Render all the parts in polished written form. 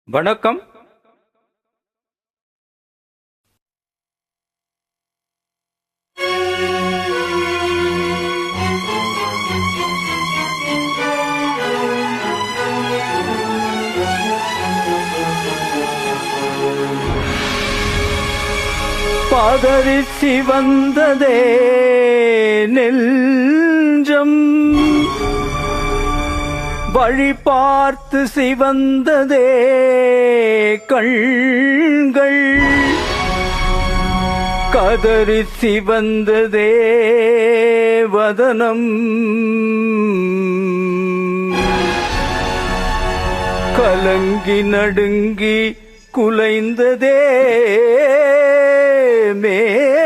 வணக்கம். பதறிச்சி வந்ததே நெஞ்சம், வழி பார்த்து சிவந்ததே கண்கள், கதறி சிவந்ததே வதனம், கலங்கி நடுங்கி குலைந்ததே மேனி.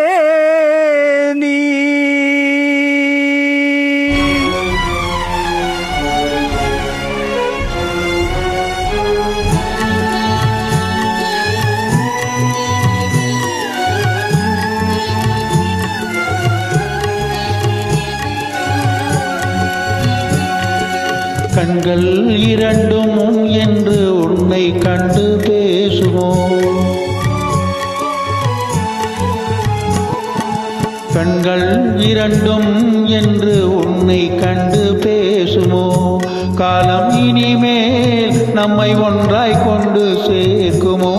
கண்கள் இரண்டும் என்று உன்னை கண்டு பேசுமோ, கண்கள் இரண்டும் என்று உன்னை கண்டு பேசுமோ, காலம் இனிமேல் நம்மை ஒன்றாய் கொண்டு சேர்க்குமோ,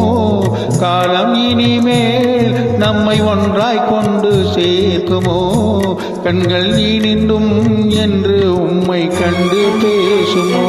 காலம் இனிமேல் நம்மை ஒன்றாய் கொண்டு சேர்க்குமோ, கண்கள் இனிந்தும் என்று உம்மை கண்டு பேசுமோ.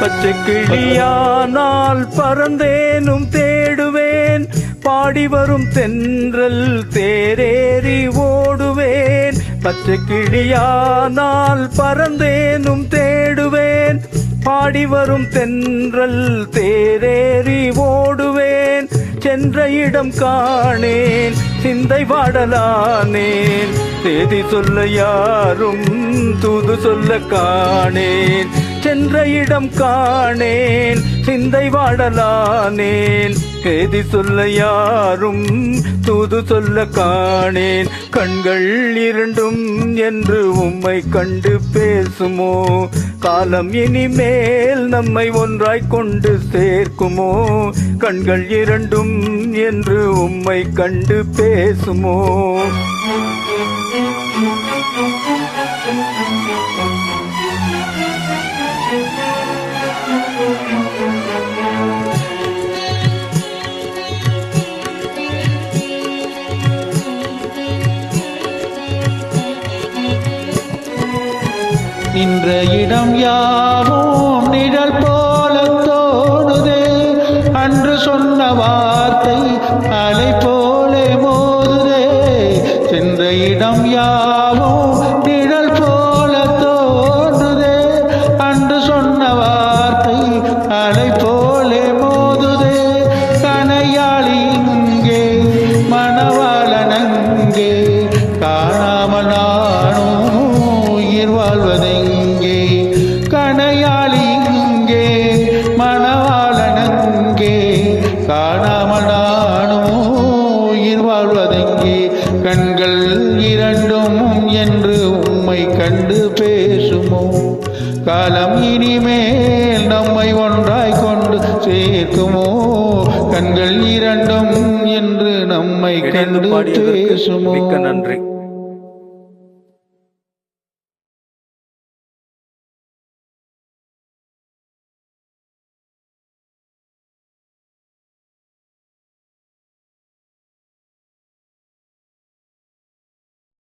பச்சை கிளியானால் பறந்தேனும் தேடுவேன், பாடி வரும் தென்றல் தேரேறி ஓடுவேன். பச்சை கிளியானால் பறந்தேனும் தேடுவேன், பாடி வரும் தென்றல் தேரேறி ஓடுவேன். சென்ற இடம் காணேன் சிந்தை வாடலானேன், தேதி சொல்ல யாரும் தூது சொல்ல காணேன். சென்ற இடம் காணேன் சிந்தை வாடலானேன், தேதி சொல்ல யாரும் தூது சொல்ல காணேன். கண்கள் இரண்டும் என்று உம்மை கண்டு பேசுமோ, காலம் இனிமேல் நம்மை ஒன்றாய் கொண்டு சேர்க்குமோ, கண்கள் இரண்டும் என்று உம்மை கண்டு பேசுமோ. நின்ற இடம் யாவும் நிழல் போல தோணுதே, அன்று சொன்ன வார்த்தை அலை போல மோதுதே. சென்ற இடம் யாவும் நிழல் போல தோன்றுதே, அன்று சொன்ன வார்த்தை அலை போல மோதுதே. கனையாளி இங்கே மணவாளன் அங்கே, காணாமல் நானும் உயிர் வாழ்வதெங்கே. கனையாளி இங்கே மணவாளன் அங்கே, காணாமல் நானும் உயிர் வாழ்வதெங்கே. கண்கள் இரண்டும் என்று உம்மை கண்டு பேசுமோ, காலம் இனிமேல் நம்மை ஒன்றாய் கொண்டு சேர்க்குமோ, கண்கள் இரண்டும் என்று நம்மை கண்டு பேசுமோ. மிக்க நன்றி.